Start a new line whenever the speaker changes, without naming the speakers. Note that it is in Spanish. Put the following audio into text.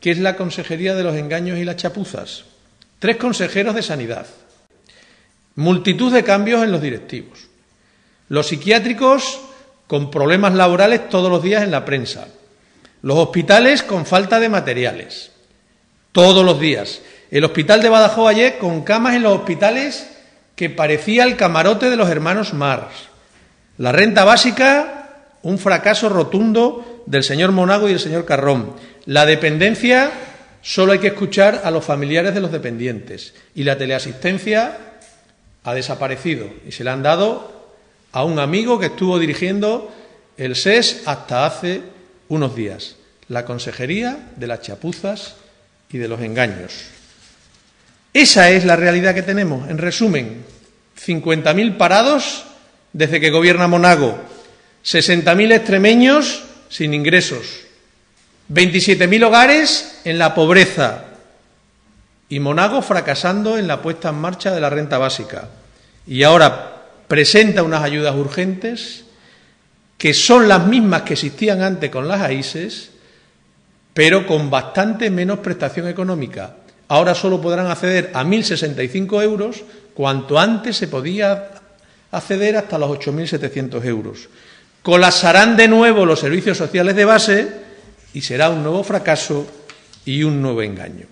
que es la Consejería de los Engaños y las Chapuzas. 3 consejeros de Sanidad. Multitud de cambios en los directivos. Los psiquiátricos con problemas laborales todos los días en la prensa. Los hospitales con falta de materiales. Todos los días. El hospital de Badajoz ayer con camas en los hospitales que parecía el camarote de los hermanos Marx. La renta básica, un fracaso rotundo del señor Monago y del señor Carrón. La dependencia, solo hay que escuchar a los familiares de los dependientes. Y la teleasistencia ha desaparecido y se la han dado a un amigo que estuvo dirigiendo el SES hasta hace unos días. La Consejería de las Chapuzas y de los Engaños. Esa es la realidad que tenemos. En resumen, 50.000 parados desde que gobierna Monago, 60.000 extremeños sin ingresos, 27.000 hogares en la pobreza y Monago fracasando en la puesta en marcha de la renta básica. Y ahora presenta unas ayudas urgentes que son las mismas que existían antes con las AISES, pero con bastante menos prestación económica. Ahora solo podrán acceder a 1.065 euros, cuanto antes se podía acceder hasta los 8.700 euros. Colapsarán de nuevo los servicios sociales de base y será un nuevo fracaso y un nuevo engaño.